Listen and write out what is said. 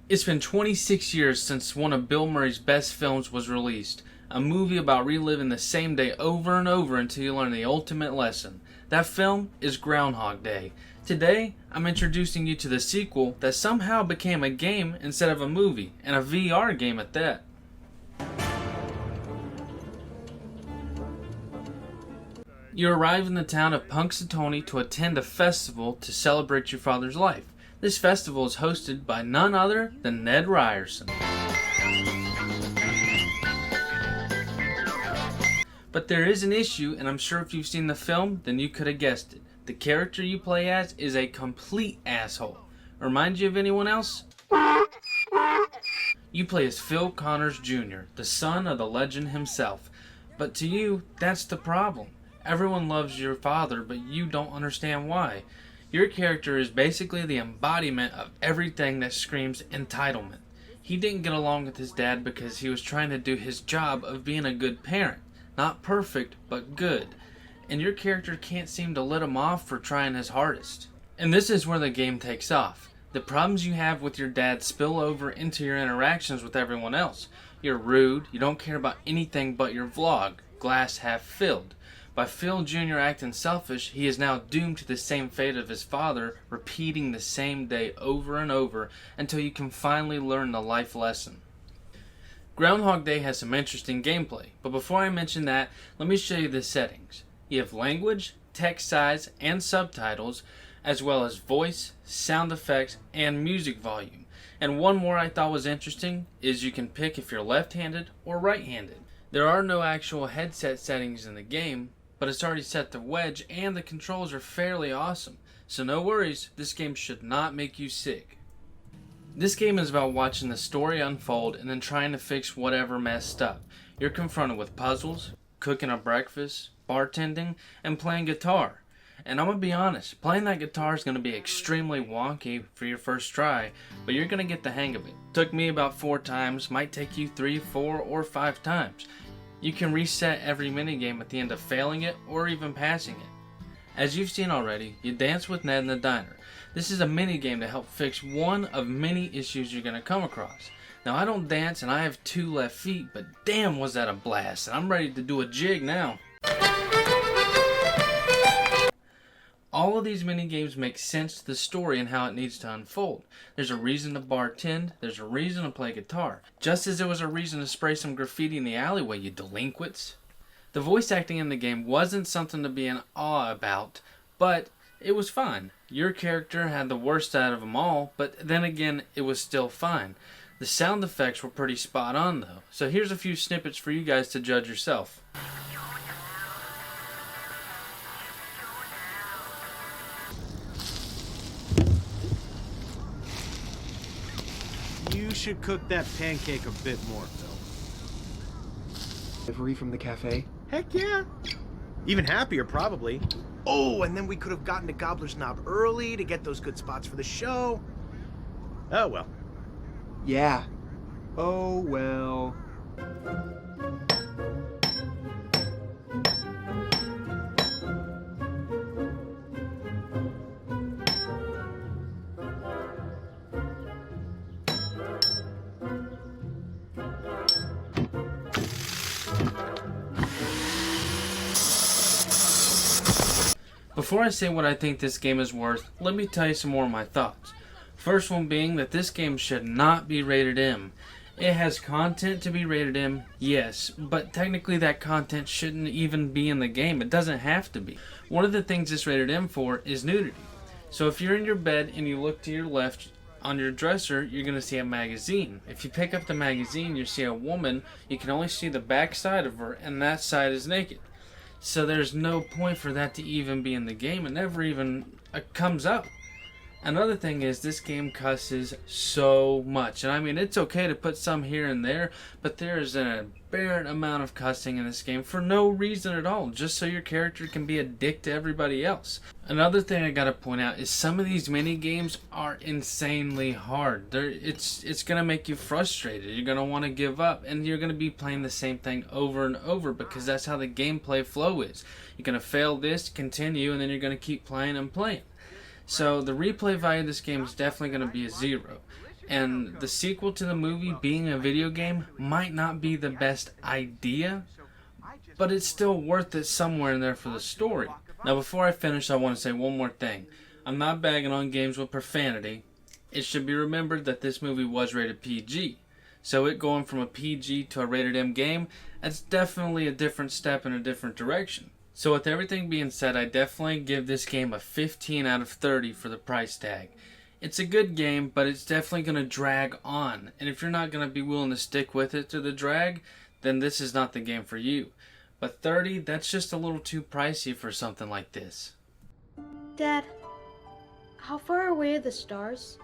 It's been 26 years since one of Bill Murray's best films was released. A movie about reliving the same day over and over until you learn the ultimate lesson. That film is Groundhog Day. Today, I'm introducing you to the sequel that somehow became a game instead of a movie, and a VR game at that. You arrive in the town of Punxsutawney to attend a festival to celebrate your father's life. This festival is hosted by none other than Ned Ryerson. But there is an issue, and I'm sure if you've seen the film, then you could have guessed it. The character you play as is a complete asshole. Remind you of anyone else? You play as Phil Connors Jr., the son of the legend himself. But to you, that's the problem. Everyone loves your father, but you don't understand why. Your character is basically the embodiment of everything that screams entitlement. He didn't get along with his dad because he was trying to do his job of being a good parent. Not perfect, but good. And your character can't seem to let him off for trying his hardest. And this is where the game takes off. The problems you have with your dad spill over into your interactions with everyone else. You're rude, you don't care about anything but your vlog, glass half filled. By Phil Jr. acting selfish, he is now doomed to the same fate of his father, repeating the same day over and over until you can finally learn the life lesson. Groundhog Day has some interesting gameplay, but before I mention that, let me show you the settings. You have language, text size, and subtitles, as well as voice, sound effects, and music volume. And one more I thought was interesting is you can pick if you're left-handed or right-handed. There are no actual headset settings in the game, but it's already set to wedge and the controls are fairly awesome. So no worries, this game should not make you sick. This game is about watching the story unfold and then trying to fix whatever messed up. You're confronted with puzzles, cooking a breakfast, bartending, and playing guitar. And I'm gonna be honest, playing that guitar is gonna be extremely wonky for your first try, but you're gonna get the hang of it. Took me about 4 times, might take you 3, 4, or 5 times. You can reset every minigame at the end of failing it or even passing it. As you've seen already, you dance with Ned in the diner. This is a minigame to help fix one of many issues you're going to come across. Now I don't dance and I have 2 left feet, but damn was that a blast, and I'm ready to do a jig now. All of these minigames make sense to the story and how it needs to unfold. There's a reason to bartend, there's a reason to play guitar. Just as there was a reason to spray some graffiti in the alleyway, you delinquents. The voice acting in the game wasn't something to be in awe about, but it was fun. Your character had the worst out of them all, but then again, it was still fine. The sound effects were pretty spot on though, so here's a few snippets for you guys to judge yourself. You should cook that pancake a bit more, Phil. Delivery from the cafe? Heck yeah. Even happier, probably. Oh, and then we could have gotten to Gobbler's Knob early to get those good spots for the show. Oh, well. Yeah. Oh, well. Before I say what I think this game is worth, let me tell you some more of my thoughts. First one being that this game should not be rated M. It has content to be rated M, yes, but technically that content shouldn't even be in the game. It doesn't have to be. One of the things it's rated M for is nudity. So if you're in your bed and you look to your left on your dresser, you're going to see a magazine. If you pick up the magazine, you see a woman, you can only see the back side of her, and that side is naked. So there's no point for that to even be in the game. It never even comes up. Another thing is this game cusses so much. And I mean, it's okay to put some here and there, but there is an aberrant amount of cussing in this game for no reason at all, just so your character can be a dick to everybody else. Another thing I gotta point out is some of these mini games are insanely hard. It's gonna make you frustrated. You're gonna want to give up, and you're gonna be playing the same thing over and over because that's how the gameplay flow is. You're gonna fail this, continue, and then you're gonna keep playing and playing. So the replay value of this game is definitely going to be a 0. And the sequel to the movie being a video game might not be the best idea, but it's still worth it somewhere in there for the story. Now before I finish, I want to say one more thing. I'm not bagging on games with profanity. It should be remembered that this movie was rated PG. So it going from a PG to a rated M game, that's definitely a different step in a different direction. So with everything being said, I definitely give this game a 15 out of 30 for the price tag. It's a good game, but it's definitely going to drag on. And if you're not going to be willing to stick with it through the drag, then this is not the game for you. But 30, that's just a little too pricey for something like this. Dad, how far away are the stars?